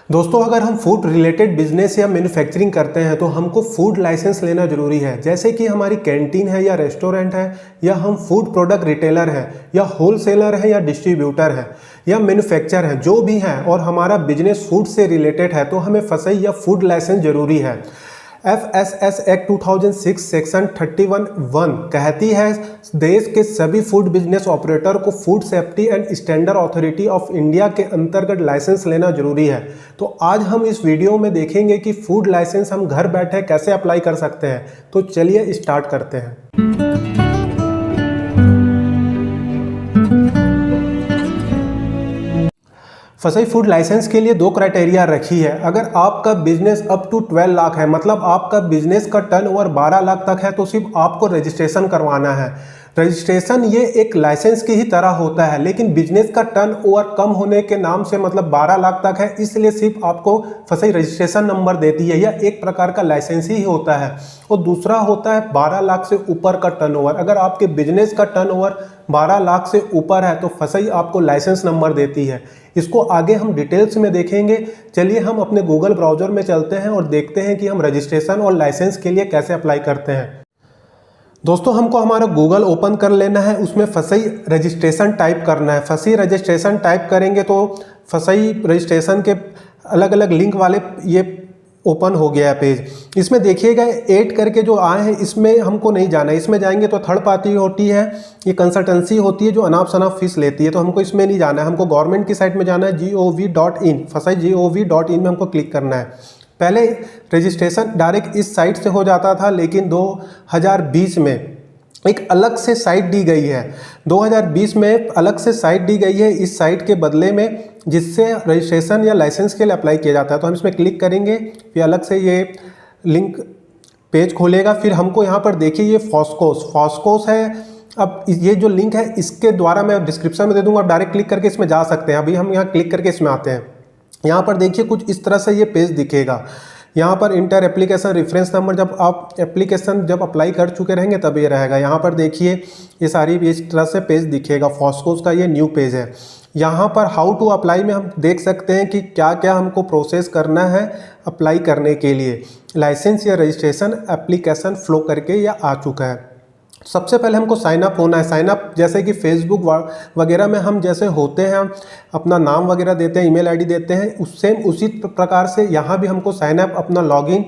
दोस्तों, अगर हम फूड रिलेटेड बिजनेस या मैन्युफैक्चरिंग करते हैं तो हमको फूड लाइसेंस लेना ज़रूरी है। जैसे कि हमारी कैंटीन है या रेस्टोरेंट है, या हम फूड प्रोडक्ट रिटेलर हैं, या होलसेलर हैं, या डिस्ट्रीब्यूटर हैं, या मैन्युफैक्चर हैं, जो भी हैं और हमारा बिजनेस फूड से रिलेटेड है तो हमें फसई या फूड लाइसेंस ज़रूरी है। FSS एक्ट 2006 सेक्शन 31(1) कहती है देश के सभी फूड बिजनेस ऑपरेटर को food safety and standard authority of India के अंतर्गत लाइसेंस लेना जरूरी है। तो आज हम इस वीडियो में देखेंगे कि फूड लाइसेंस हम घर बैठे कैसे अप्लाई कर सकते हैं। तो चलिए स्टार्ट करते हैं। फसई फूड लाइसेंस के लिए 2 क्राइटेरिया रखी है। अगर आपका बिजनेस अप टू 12 लाख है, मतलब आपका बिजनेस का टर्नओवर 12 लाख तक है, तो सिर्फ आपको रजिस्ट्रेशन करवाना है। रजिस्ट्रेशन ये एक लाइसेंस की ही तरह होता है, लेकिन बिजनेस का टर्नओवर कम होने के नाम से मतलब 12 लाख तक है, इसलिए सिर्फ आपको फसई रजिस्ट्रेशन नंबर देती है। यह एक प्रकार का लाइसेंस ही होता है। और दूसरा होता है 12 लाख से ऊपर का टर्नओवर। अगर आपके बिजनेस का टर्नओवर 12 लाख से ऊपर है तो फसई आपको लाइसेंस नंबर देती है। इसको आगे हम डिटेल्स में देखेंगे। चलिए हम अपने गूगल ब्राउज़र में चलते हैं और देखते हैं कि हम रजिस्ट्रेशन और लाइसेंस के लिए कैसे अप्लाई करते हैं। दोस्तों, हमको हमारा गूगल ओपन कर लेना है, उसमें फसई रजिस्ट्रेशन टाइप करना है। फसई रजिस्ट्रेशन टाइप करेंगे तो फसई रजिस्ट्रेशन के अलग अलग लिंक वाले ये ओपन हो गया है पेज। इसमें देखिएगा 8 करके जो आए हैं, इसमें हमको नहीं जाना है। इसमें जाएंगे तो थर्ड पार्टी होती है, ये कंसल्टेंसी होती है जो अनाप शनाप फीस लेती है, तो हमको इसमें नहीं जाना है। हमको गवर्नमेंट की साइट में जाना है, gov.in, फसई gov.in में हमको क्लिक करना है। पहले रजिस्ट्रेशन डायरेक्ट इस साइट से हो जाता था, लेकिन 2020 में एक अलग से साइट दी गई है। 2020 में अलग से साइट दी गई है इस साइट के बदले में, जिससे रजिस्ट्रेशन या लाइसेंस के लिए अप्लाई किया जाता है। तो हम इसमें क्लिक करेंगे, फिर अलग से ये लिंक पेज खोलेगा। फिर हमको यहाँ पर देखिए ये फॉस्कोस है। अब ये जो लिंक है इसके द्वारा मैं डिस्क्रिप्शन में दे दूँगा, आप डायरेक्ट क्लिक करके इसमें जा सकते हैं। अभी हम यहाँ क्लिक करके इसमें आते हैं। यहाँ पर देखिए कुछ इस तरह से ये पेज दिखेगा। यहाँ पर इंटर एप्लीकेशन रेफरेंस नंबर, जब आप एप्लीकेशन जब अप्लाई कर चुके रहेंगे तब ये रहेगा। यहाँ पर देखिए ये सारी इस तरह से पेज दिखेगा। फॉस्कोस का ये न्यू पेज है। यहाँ पर हाउ टू अप्लाई में हम देख सकते हैं कि क्या क्या हमको प्रोसेस करना है अप्लाई करने के लिए। लाइसेंस या रजिस्ट्रेशन एप्लीकेशन फ्लो करके यह आ चुका है। सबसे पहले हमको साइन अप होना है। साइन अप जैसे कि फेसबुक वगैरह में हम जैसे होते हैं, अपना नाम वगैरह देते हैं, ईमेल आईडी देते हैं, उसी प्रकार से यहाँ भी हमको साइन अप अपना लॉगिन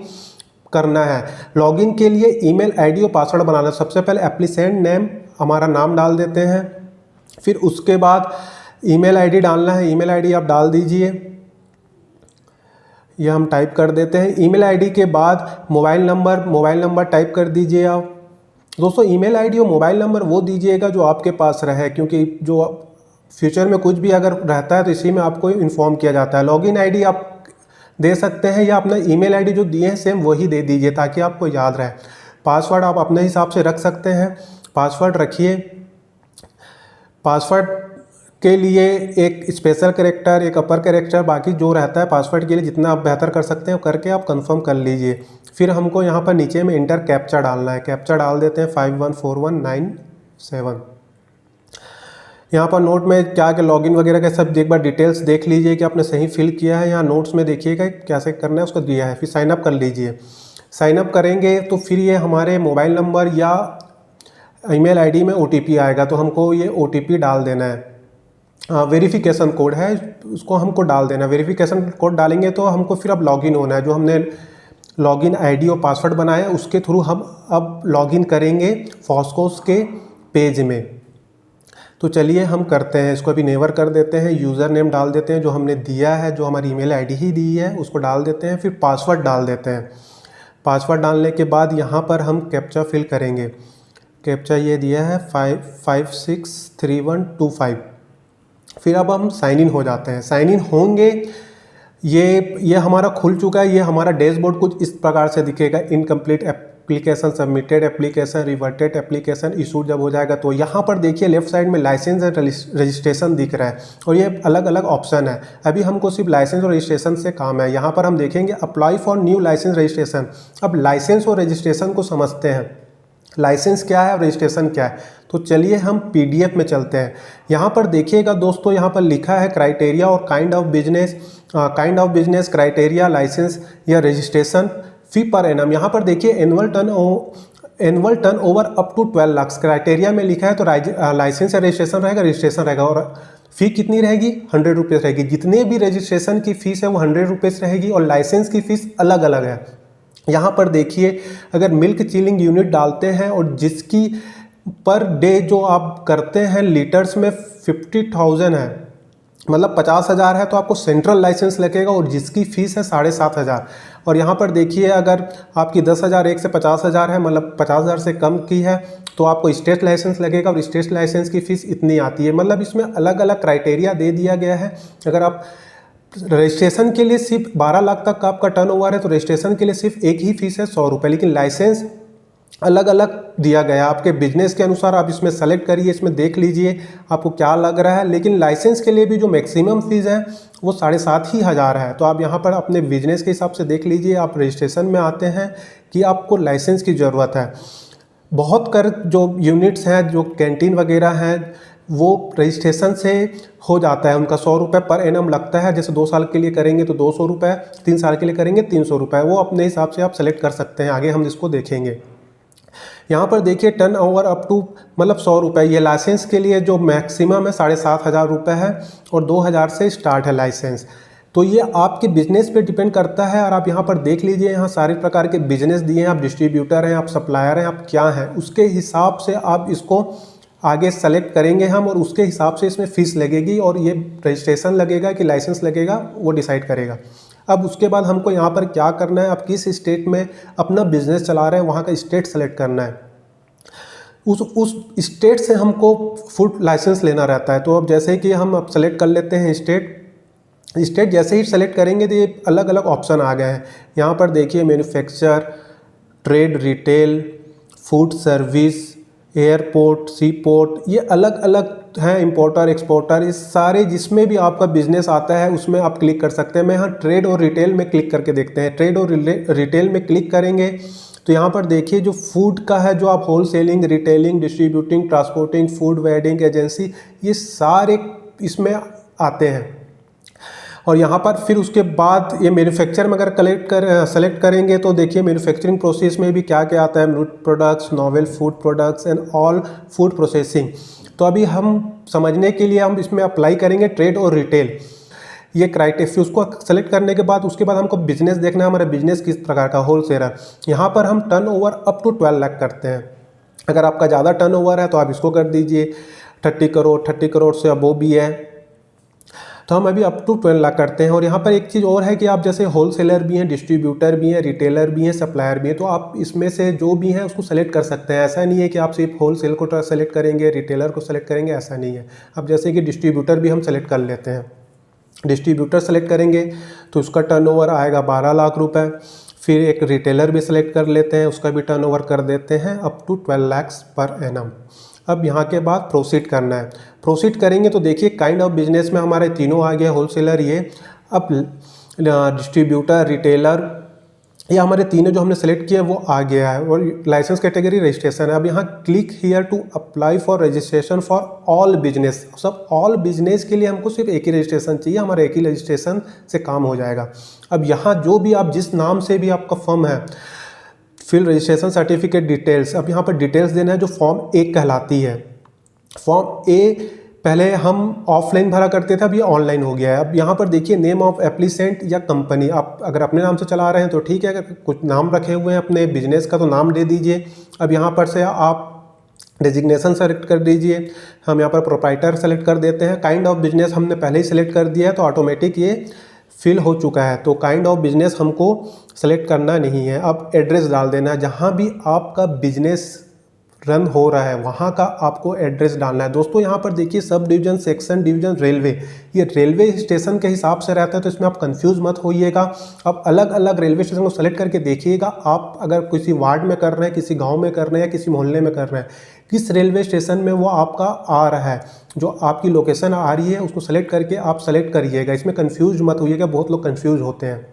करना है। लॉगिन के लिए ईमेल आईडी और पासवर्ड बनाना है। सबसे पहले एप्लीसेंट नेम, हमारा नाम डाल देते हैं। फिर उसके बाद ईमेल आईडी डालना है। ईमेल आईडी आप डाल दीजिए, यह हम टाइप कर देते हैं। ईमेल आईडी के बाद मोबाइल नंबर टाइप कर दीजिए आप। दोस्तों, ईमेल आईडी और मोबाइल नंबर वो दीजिएगा जो आपके पास रहे, क्योंकि जो फ्यूचर में कुछ भी अगर रहता है तो इसी में आपको इन्फॉर्म किया जाता है। लॉगिन आईडी आप दे सकते हैं या अपना ईमेल आईडी जो दिए हैं सेम वही दे दीजिए ताकि आपको याद रहे। पासवर्ड आप अपने हिसाब से रख सकते हैं, पासवर्ड रखिए। पासवर्ड के लिए एक स्पेशल कैरेक्टर, एक अपर कैरेक्टर, बाकी जो रहता है पासवर्ड के लिए जितना आप बेहतर कर सकते हैं करके आप कंफर्म कर लीजिए। फिर हमको यहाँ पर नीचे में इंटर कैप्चा डालना है। कैप्चा डाल देते हैं 514197। यहाँ पर नोट में क्या क्या लॉगिन वगैरह का सब एक बार डिटेल्स देख लीजिए कि आपने सही फिल किया है। यहाँ नोट्स में देखिएगा कैसे करना है उसको दिया है। फिर साइनअप कर लीजिए। साइनअप करेंगे तो फिर ये हमारे मोबाइल नंबर या ईमेल आईडी में OTP आएगा, तो हमको ये OTP डाल देना है। वेरिफिकेशन कोड है, उसको हमको डाल देना। वेरिफिकेशन कोड डालेंगे तो हमको फिर अब लॉगिन होना है। जो हमने लॉगिन आईडी और पासवर्ड बनाया उसके थ्रू हम अब लॉगिन करेंगे फॉस्कोस के पेज में। तो चलिए हम करते हैं इसको। अभी नेवर कर देते हैं। यूज़र नेम डाल देते हैं जो हमने दिया है, जो हमारी ईमेल आईडी ही दी है उसको डाल देते हैं। फिर पासवर्ड डाल देते हैं। पासवर्ड डालने के बाद यहाँ पर हम कैप्चा फिल करेंगे। कैप्चा ये दिया है 563125। फिर अब हम साइन इन हो जाते हैं। साइन इन होंगे, ये हमारा खुल चुका है। ये हमारा डैशबोर्ड कुछ इस प्रकार से दिखेगा। Incomplete application, submitted application, reverted application, issued जब हो जाएगा तो यहाँ पर देखिए लेफ्ट साइड में लाइसेंस एंड रजिस्ट्रेशन दिख रहा है और ये अलग अलग ऑप्शन है। अभी हमको सिर्फ लाइसेंस और रजिस्ट्रेशन से काम है। यहाँ पर हम देखेंगे apply for new license registration. अब लाइसेंस और रजिस्ट्रेशन को समझते हैं। लाइसेंस क्या है और रजिस्ट्रेशन क्या है, तो चलिए हम PDF में चलते हैं। यहाँ पर देखिएगा दोस्तों, यहाँ पर लिखा है क्राइटेरिया और kind of business. Kind of business, criteria, license या रजिस्ट्रेशन, फी पर एनम। यहाँ पर देखिए annual turnover up to 12 lakh criteria में लिखा है, तो लाइसेंस या रजिस्ट्रेशन रहेगा, रजिस्ट्रेशन रहेगा। और फ़ी कितनी रहेगी? 100 रुपीज़ रहेगी। जितने भी रजिस्ट्रेशन की फ़ीस है वो 100 रुपीज़ रहेगी और लाइसेंस की फ़ीस अलग अलग है। यहाँ पर देखिए अगर मिल्क चिलिंग यूनिट डालते हैं और जिसकी पर डे जो आप करते हैं लीटर्स में 50,000 है, मतलब 50,000 है, तो आपको सेंट्रल लाइसेंस लगेगा और जिसकी फ़ीस है 7,500। और यहाँ पर देखिए अगर आपकी 10,000 एक से 50,000 है, मतलब 50,000 से कम की है, तो आपको स्टेट लाइसेंस लगेगा और स्टेट लाइसेंस की फ़ीस इतनी आती है। मतलब इसमें अलग अलग क्राइटेरिया दे दिया गया है। अगर आप रजिस्ट्रेशन के लिए सिर्फ 12 लाख तक का आपका टर्नओवर है तो रजिस्ट्रेशन के लिए सिर्फ एक ही फ़ीस है 100 रुपये, लेकिन लाइसेंस अलग अलग दिया गया। आपके बिजनेस के अनुसार आप इसमें सेलेक्ट करिए, इसमें देख लीजिए आपको क्या लग रहा है। लेकिन लाइसेंस के लिए भी जो मैक्सिमम फ़ीस है वो 7,500 है। तो आप यहाँ पर अपने बिजनेस के हिसाब से देख लीजिए, आप रजिस्ट्रेशन में आते हैं कि आपको लाइसेंस की ज़रूरत है। बहुत कर जो यूनिट्स हैं, जो कैंटीन वगैरह हैं, वो रजिस्ट्रेशन से हो जाता है, उनका 100 रुपये पर एनम लगता है। जैसे 2 साल के लिए करेंगे तो 200 रुपये, 3 साल के लिए करेंगे 300 रुपये, वो अपने हिसाब से आप सेलेक्ट कर सकते हैं। आगे हम इसको देखेंगे। यहाँ पर देखिए टर्न ओवर अप टू मतलब 100 रुपये, ये लाइसेंस के लिए जो मैक्सिमम है 7,500 रुपये है और 2,000 से स्टार्ट है लाइसेंस। तो ये आपके बिजनेस पे डिपेंड करता है। और आप यहाँ पर देख लीजिए, यहाँ सारे प्रकार के बिजनेस दिए हैं, आप डिस्ट्रीब्यूटर हैं, आप सप्लायर हैं, आप क्या हैं, उसके हिसाब से आप इसको आगे सेलेक्ट करेंगे हम और उसके हिसाब से इसमें फ़ीस लगेगी और ये रजिस्ट्रेशन लगेगा कि लाइसेंस लगेगा वो डिसाइड करेगा। अब उसके बाद हमको यहाँ पर क्या करना है, आप किस स्टेट में अपना बिजनेस चला रहे हैं वहाँ का स्टेट सेलेक्ट करना है। उस स्टेट से हमको फूड लाइसेंस लेना रहता है। तो अब जैसे कि हम अब सेलेक्ट कर लेते हैं स्टेट जैसे ही सेलेक्ट करेंगे तो ये अलग अलग ऑप्शन आ गए हैं। यहाँ पर देखिए manufacture, trade, retail, food service, airport, sea port, ये अलग अलग हैं, इंपोर्टर, एक्सपोर्टर, इस सारे जिसमें भी आपका बिजनेस आता है उसमें आप क्लिक कर सकते हैं। मैं यहाँ ट्रेड और रिटेल में क्लिक करके देखते हैं। ट्रेड और रिटेल में क्लिक करेंगे तो यहाँ पर देखिए जो फूड का है, जो आप wholesaling, retailing, distributing, transporting, food vending agency, ये सारे इसमें आते हैं। और यहाँ पर फिर उसके बाद ये मैन्युफैक्चर में अगर सेलेक्ट करेंगे तो देखिए मैन्युफैक्चरिंग प्रोसेस में भी क्या क्या आता है, meat products, novel food products and all food processing. तो अभी हम समझने के लिए हम इसमें अप्लाई करेंगे ट्रेड और रिटेल, ये क्राइटेरिया। उसको सेलेक्ट करने के बाद उसके बाद हमको बिजनेस देखना है, हमारा बिजनेस किस प्रकार का, होलसेलर। यहाँ पर हम टर्नओवर अप टू 12 लाख करते हैं। अगर आपका ज़्यादा टर्नओवर है तो आप इसको कर दीजिए 30 करोड़ से अबो भी है तो हम अभी अप टू 12 लाख करते हैं। और यहाँ पर एक चीज़ और है कि आप जैसे होलसेलर भी हैं, डिस्ट्रीब्यूटर भी हैं, रिटेलर भी हैं, सप्लायर भी हैं, तो आप इसमें से जो भी हैं उसको सेलेक्ट कर सकते हैं। ऐसा नहीं है कि आप सिर्फ होलसेल को सेलेक्ट करेंगे, रिटेलर को सेलेक्ट करेंगे, ऐसा नहीं है। अब जैसे कि डिस्ट्रीब्यूटर भी हम सेलेक्ट कर लेते हैं। डिस्ट्रीब्यूटर सेलेक्ट करेंगे तो उसका टर्नओवर आएगा 12 लाख रुपए। फिर एक रिटेलर भी सेलेक्ट कर लेते हैं, उसका भी टर्नओवर कर देते हैं up to 12 lakh per annum. अब यहाँ के बाद प्रोसीड करना है। प्रोसीड करेंगे तो देखिए काइंड ऑफ बिजनेस में हमारे तीनों आ गए, होलसेलर ये, अब डिस्ट्रीब्यूटर, रिटेलर, ये हमारे तीनों जो हमने सेलेक्ट किए वो आ गया है। और लाइसेंस कैटेगरी रजिस्ट्रेशन है। अब यहाँ click here to apply for registration for all business. सब ऑल बिजनेस के लिए हमको सिर्फ एक ही रजिस्ट्रेशन चाहिए, हमारे एक ही रजिस्ट्रेशन से काम हो जाएगा। अब यहाँ जो भी आप जिस नाम से भी आपका फर्म है, फिल रजिस्ट्रेशन सर्टिफिकेट डिटेल्स, अब यहाँ पर डिटेल्स देना है जो फॉर्म ए कहलाती है। फॉर्म ए पहले हम ऑफलाइन भरा करते थे, अब ये ऑनलाइन हो गया है। अब यहाँ पर देखिए नेम ऑफ एप्लीसेंट या कंपनी, आप अगर अपने नाम से चला रहे हैं तो ठीक है, अगर कुछ नाम रखे हुए हैं अपने बिजनेस का तो नाम दे दीजिए। अब यहाँ पर से आप डेजिग्नेशन सेलेक्ट कर दीजिए, हम यहाँ पर प्रोप्राइटर सेलेक्ट कर देते हैं। काइंड ऑफ बिजनेस हमने पहले ही सेलेक्ट कर दिया है तो ऑटोमेटिक ये फिल हो चुका है। तो काइंड ऑफ बिजनेस हमको सेलेक्ट करना नहीं है। अब एड्रेस डाल देना है, जहाँ भी आपका बिजनेस रन हो रहा है वहाँ का आपको एड्रेस डालना है। दोस्तों यहाँ पर देखिए sub division, section, division, railway, ये रेलवे स्टेशन के हिसाब से रहता है तो इसमें आप कंफ्यूज मत होइएगा। आप अलग अलग रेलवे स्टेशन को सेलेक्ट करके देखिएगा। आप अगर किसी वार्ड में कर रहे हैं, किसी गांव में कर रहे हैं, किसी मोहल्ले में कर रहे हैं, किस रेलवे स्टेशन में वो आपका आ रहा है, जो आपकी लोकेशन आ रही है उसको सेलेक्ट करके आप सेलेक्ट करिएगा। इसमें कन्फ्यूज मत होइएगा, बहुत लोग कन्फ्यूज होते हैं।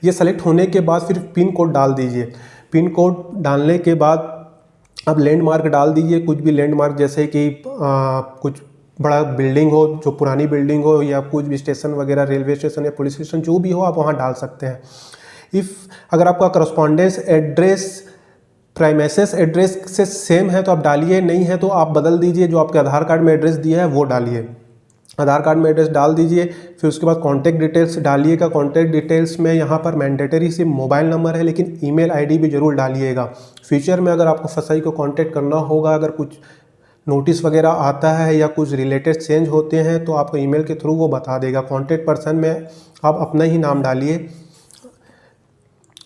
ये सेलेक्ट होने के बाद फिर पिन कोड डाल दीजिए। पिन कोड डालने के बाद अब लैंडमार्क डाल दीजिए, कुछ भी लैंडमार्क, जैसे कि कुछ बड़ा बिल्डिंग हो, जो पुरानी बिल्डिंग हो, या कुछ भी स्टेशन वगैरह, रेलवे स्टेशन या पुलिस स्टेशन जो भी हो, आप वहाँ डाल सकते हैं। अगर आपका करस्पॉन्डेंस एड्रेस प्राइमेसेस एड्रेस से सेम है तो आप डालिए, नहीं है तो आप बदल दीजिए, जो आपके आधार कार्ड में एड्रेस दिया है वो डालिए। आधार कार्ड में एड्रेस डाल दीजिए। फिर उसके बाद कॉन्टैक्ट डिटेल्स डालिएगा। कॉन्टैक्ट डिटेल्स में यहाँ पर मैंडेटरी सिर्फ मोबाइल नंबर है, लेकिन ईमेल आईडी भी ज़रूर डालिएगा। फ्यूचर में अगर आपको फसाई को कॉन्टैक्ट करना होगा, अगर कुछ नोटिस वगैरह आता है या कुछ रिलेटेड चेंज होते हैं तो आपको ईमेल के थ्रू वो बता देगा। कॉन्टैक्ट पर्सन में आप अपना ही नाम डालिए।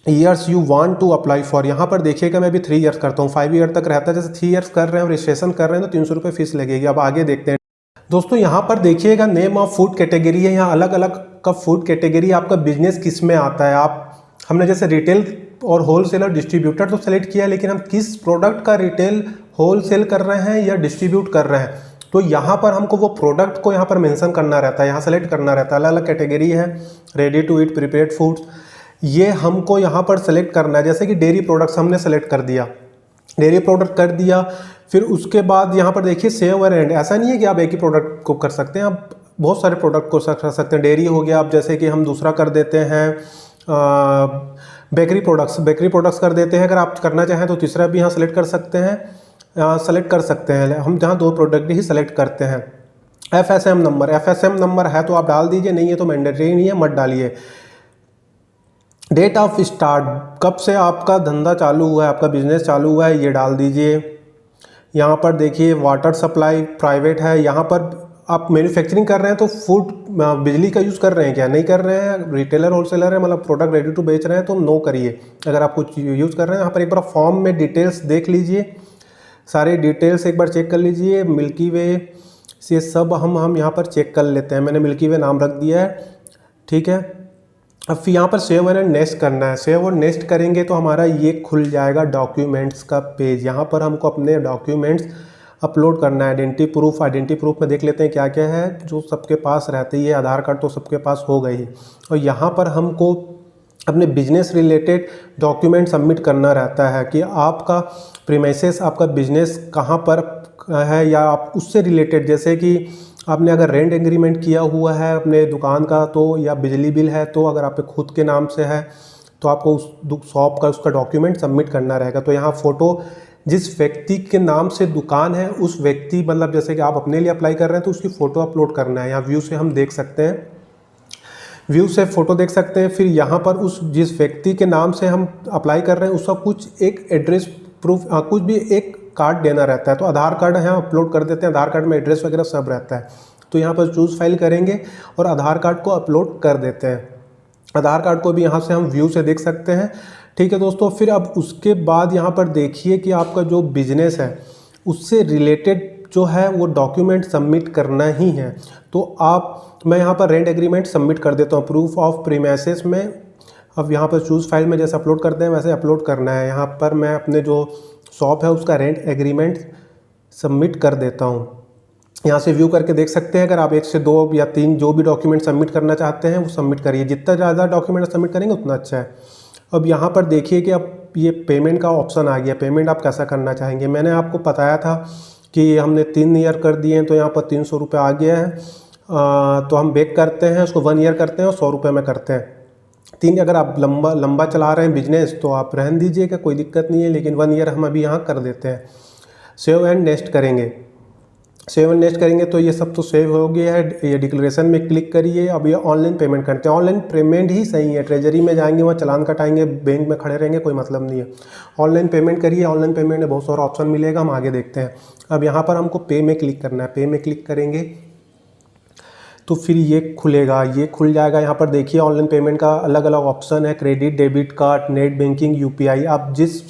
Years you want to apply for, यहाँ पर देखिएगा मैं भी 3 ईयर्स करता हूँ, 5 ईयर तक रहता है। जैसे 3 ईयर्स कर रहे हैं और रजिस्ट्रेशन कर रहे हैं तो 300 रुपये फीस लगेगी। अब आगे देखते हैं दोस्तों। यहाँ पर देखिएगा नेम ऑफ फूड कैटेगरी है, यहाँ अलग अलग का फूड कैटेगरी, आपका बिजनेस किस में आता है। हमने जैसे रिटेल और होलसेल और डिस्ट्रीब्यूटर तो सेलेक्ट किया, लेकिन हम किस प्रोडक्ट का रिटेल होलसेल कर रहे हैं या डिस्ट्रीब्यूट कर रहे हैं, तो यहाँ पर हमको वो प्रोडक्ट को यहाँ पर मेंशन करना रहता है, यहाँ सेलेक्ट करना रहता है। अलग अलग कैटेगरी है, ready to eat, prepared foods, ये हमको यहाँ पर सेलेक्ट करना है। जैसे कि डेयरी प्रोडक्ट्स हमने सेलेक्ट कर दिया, डेयरी प्रोडक्ट कर दिया। फिर उसके बाद यहाँ पर देखिए सेव और एंड, ऐसा नहीं है कि आप एक ही प्रोडक्ट को कर सकते हैं, आप बहुत सारे प्रोडक्ट को कर सकते हैं। डेयरी हो गया, अब जैसे कि हम दूसरा कर देते हैं बेकरी प्रोडक्ट्स कर देते हैं। अगर आप करना चाहें तो तीसरा भी यहाँ सेलेक्ट कर सकते हैं, हम जहाँ 2 प्रोडक्ट ही सेलेक्ट करते हैं। FSM नंबर है तो आप डाल दीजिए, नहीं है तो मैंडेटरी नहीं है, मत डालिए। डेट ऑफ स्टार्ट, कब से आपका धंधा चालू हुआ है, आपका बिजनेस चालू हुआ है, ये डाल दीजिए। यहाँ पर देखिए वाटर सप्लाई प्राइवेट है, यहाँ पर आप मैन्युफैक्चरिंग कर रहे हैं तो फूड बिजली का यूज़ कर रहे हैं क्या, नहीं कर रहे हैं। रिटेलर होलसेलर है, मतलब प्रोडक्ट रेडी टू बेच रहे हैं तो नो करिए। अगर आप कुछ यूज़ कर रहे हैं, यहाँ पर एक बार फॉर्म में डिटेल्स देख लीजिए, सारे डिटेल्स एक बार चेक कर लीजिए। मिल्की वे से सब हम यहाँ पर चेक कर लेते हैं। मैंने मिल्की वे नाम रख दिया है, ठीक है। अब फिर यहाँ पर सेव एंड नेक्स्ट करना है। सेव और नेक्स्ट करेंगे तो हमारा ये खुल जाएगा डॉक्यूमेंट्स का पेज। यहाँ पर हमको अपने डॉक्यूमेंट्स अपलोड करना है। आइडेंटिटी प्रूफ में देख लेते हैं क्या क्या है जो सबके पास रहते ही है। आधार कार्ड तो सबके पास हो गई, और यहाँ पर हमको अपने बिजनेस रिलेटेड डॉक्यूमेंट सबमिट करना रहता है कि आपका प्रीमाइसेस, आपका बिजनेस कहाँ पर है, या आप उससे रिलेटेड, जैसे कि आपने अगर रेंट एग्रीमेंट किया हुआ है अपने दुकान का, तो या बिजली बिल है, तो अगर आपके खुद के नाम से है तो आपको उस शॉप का उसका डॉक्यूमेंट सबमिट करना रहेगा। तो यहाँ फ़ोटो, जिस व्यक्ति के नाम से दुकान है उस व्यक्ति, मतलब जैसे कि आप अपने लिए अप्लाई कर रहे हैं तो उसकी फ़ोटो अपलोड करना है। यहाँ व्यू से हम देख सकते हैं, व्यू से फ़ोटो देख सकते हैं। फिर यहाँ पर उस जिस व्यक्ति के नाम से हम अप्लाई कर रहे हैं उसका कुछ एक एड्रेस प्रूफ, कुछ भी एक कार्ड देना रहता है। तो आधार कार्ड यहाँ अपलोड कर देते हैं, आधार कार्ड में एड्रेस वगैरह सब रहता है। तो यहाँ पर चूज़ फाइल करेंगे और आधार कार्ड को अपलोड कर देते हैं। आधार कार्ड को भी यहाँ से हम व्यू से देख सकते हैं, ठीक है दोस्तों। फिर अब उसके बाद यहाँ पर देखिए कि आपका जो बिजनेस है उससे रिलेटेड जो है वो डॉक्यूमेंट सबमिट करना ही है। तो मैं यहाँ पर रेंट एग्रीमेंट सबमिट कर देता हूँ प्रूफ ऑफ प्रीमाइसेस में। अब यहाँ पर चूज़ फाइल में जैसे अपलोड करते हैं वैसे अपलोड करना है। यहाँ पर मैं अपने जो शॉप है उसका रेंट एग्रीमेंट सबमिट कर देता हूँ। यहाँ से व्यू करके देख सकते हैं, अगर आप 1 से 2 या 3 जो भी डॉक्यूमेंट सबमिट करना चाहते हैं वो सबमिट करिए। जितना ज़्यादा डॉक्यूमेंट सबमिट करेंगे उतना अच्छा है। अब यहाँ पर देखिए कि अब ये पेमेंट का ऑप्शन आ गया। पेमेंट आप कैसा करना चाहेंगे, मैंने आपको बताया था कि हमने 3 ईयर कर दिए हैं तो यहाँ पर 300 रुपये आ गया है। तो हम बैक करते हैं, उसको 1 ईयर करते हैं और 100 रुपये में करते हैं। 3 अगर आप लंबा चला रहे हैं बिजनेस तो आप रहन दीजिएगा, कोई दिक्कत नहीं है, लेकिन 1 ईयर हम अभी यहाँ कर देते हैं। सेव एंड नेक्स्ट करेंगे। सेव एंड नेक्स्ट करेंगे तो ये सब तो सेव हो गया है। ये डिक्लेरेशन में क्लिक करिए। अब ये ऑनलाइन पेमेंट करते हैं। ऑनलाइन पेमेंट ही सही है। ट्रेजरी में जाएंगे, वहाँ चालान कटाएंगे, बैंक में खड़े रहेंगे, कोई मतलब नहीं है। ऑनलाइन पेमेंट करिए। ऑनलाइन पेमेंट में बहुत सारा ऑप्शन मिलेगा, हम आगे देखते हैं। अब यहाँ पर हमको पे में क्लिक करना है। पे में क्लिक करेंगे तो फिर ये खुलेगा, ये खुल जाएगा। यहाँ पर देखिए ऑनलाइन पेमेंट का अलग अलग ऑप्शन है, credit, debit card, net banking, UPI। आप जिस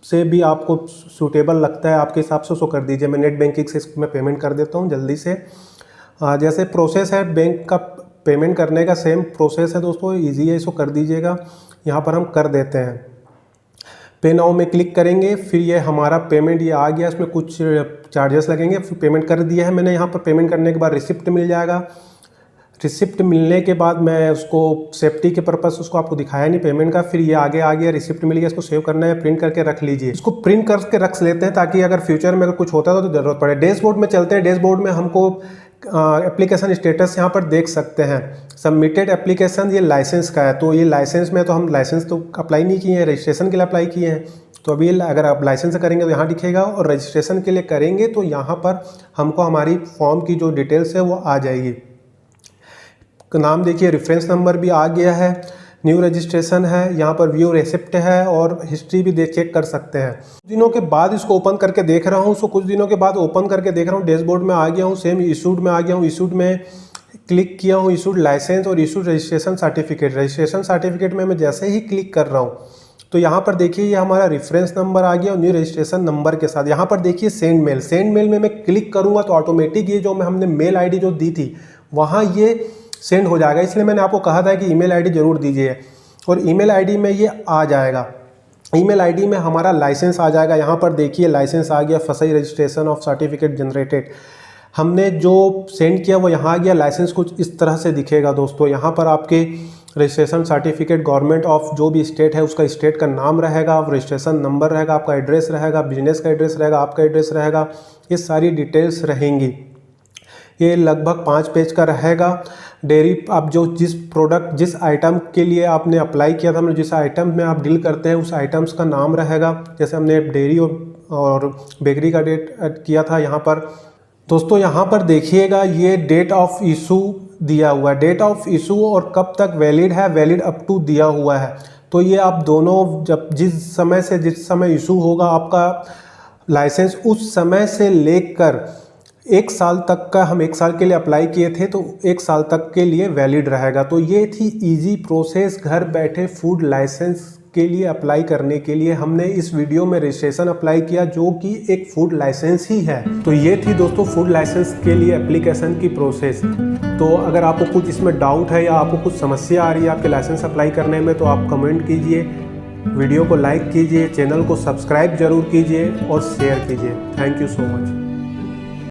से भी आपको सूटेबल लगता है आपके हिसाब से उसको कर दीजिए। मैं नेट बैंकिंग से मैं पेमेंट कर देता हूँ जल्दी से। जैसे प्रोसेस है बैंक का पेमेंट करने का, सेम प्रोसेस है दोस्तों, इजी है, इसको कर दीजिएगा। यहाँ पर हम कर देते हैं। पे नाउ में क्लिक करेंगे, फिर ये हमारा पेमेंट ये आ गया। इसमें कुछ चार्जेस लगेंगे, फिर पेमेंट कर दिया है मैंने। यहाँ पर पेमेंट करने के बाद रिसिप्ट मिल जाएगा। रिसिप्ट मिलने के बाद मैं उसको सेफ्टी के पर्पस उसको आपको दिखाया नहीं पेमेंट का, फिर ये आगे आ गया, रिसिप्ट मिल गया, इसको सेव करना है, प्रिंट करके रख लीजिए। इसको प्रिंट करके रख लेते हैं ताकि अगर फ्यूचर में अगर कुछ होता है तो ज़रूरत पड़े। डैशबोर्ड में चलते हैं। डैशबोर्ड में हमको एप्लीकेशन स्टेटस यहाँ पर देख सकते हैं। सबमिटेड एप्लीकेशन ये लाइसेंस का है, तो ये लाइसेंस में तो हम लाइसेंस तो अप्लाई नहीं किए हैं, रजिस्ट्रेशन के लिए अप्लाई किए हैं। तो अभी अगर आप लाइसेंस करेंगे तो यहाँ दिखेगा, और रजिस्ट्रेशन के लिए करेंगे तो यहाँ पर हमको हमारी फॉर्म की जो डिटेल्स है वो आ जाएगी। नाम देखिए, रेफरेंस नंबर भी आ गया है, न्यू रजिस्ट्रेशन है, यहाँ पर व्यू रेसिप्ट है, और हिस्ट्री भी चेक कर सकते हैं। कुछ दिनों के बाद इसको ओपन करके देख रहा हूँ, सो कुछ दिनों के बाद ओपन करके देख रहा हूँ, डैशबोर्ड में आ गया हूँ, सेम इशूड में आ गया हूँ। इशूड में क्लिक किया हूँ, इशूड लाइसेंस और issued registration certificate. Registration certificate में मैं जैसे ही क्लिक कर रहा हूँ तो यहाँ पर देखिए ये हमारा रेफरेंस नंबर आ गया और न्यू रजिस्ट्रेशन नंबर के साथ। यहाँ पर देखिए सेंड मेल। सेंड मेल में मैं क्लिक करूँगा तो ऑटोमेटिक ये जो हमने मेल आईडी जो दी थी वहाँ ये सेंड हो जाएगा। इसलिए मैंने आपको कहा था कि ईमेल आईडी ज़रूर दीजिए, और ईमेल आईडी में ये आ जाएगा। ईमेल आईडी में हमारा लाइसेंस आ जाएगा। यहाँ पर देखिए लाइसेंस आ गया, फसई रजिस्ट्रेशन ऑफ सर्टिफिकेट जनरेटेड। हमने जो सेंड किया वो यहाँ आ गया। लाइसेंस कुछ इस तरह से दिखेगा दोस्तों। यहाँ पर आपके रजिस्ट्रेशन सर्टिफिकेट गवर्नमेंट ऑफ जो भी स्टेट है उसका स्टेट का नाम रहेगा, रजिस्ट्रेशन नंबर रहेगा, आपका एड्रेस रहेगा, बिजनेस का एड्रेस रहेगा, आपका एड्रेस रहेगा, ये सारी डिटेल्स रहेंगी। ये लगभग 5 पेज का रहेगा। डेयरी आप जो जिस प्रोडक्ट जिस आइटम के लिए आपने अप्लाई किया था, मतलब जिस आइटम में आप डील करते हैं उस आइटम्स का नाम रहेगा। जैसे हमने डेयरी और बेकरी का डेट किया था यहाँ पर। दोस्तों यहाँ पर देखिएगा ये डेट ऑफ इशू दिया हुआ है, डेट ऑफ इशू और कब तक वैलिड है, वैलिड अप टू दिया हुआ है। तो ये आप दोनों जब जिस समय इशू होगा आपका लाइसेंस उस समय से लेकर 1 साल तक का, हम 1 साल के लिए अप्लाई किए थे तो 1 साल तक के लिए वैलिड रहेगा। तो ये थी इजी प्रोसेस घर बैठे फूड लाइसेंस के लिए अप्लाई करने के लिए। हमने इस वीडियो में रजिस्ट्रेशन अप्लाई किया जो कि एक फूड लाइसेंस ही है। तो ये थी दोस्तों फूड लाइसेंस के लिए एप्लीकेशन की प्रोसेस। तो अगर आपको कुछ इसमें डाउट है या आपको कुछ समस्या आ रही है आपके लाइसेंस अप्लाई करने में तो आप कमेंट कीजिए, वीडियो को लाइक कीजिए, चैनल को सब्सक्राइब जरूर कीजिए और शेयर कीजिए। Thank you so much.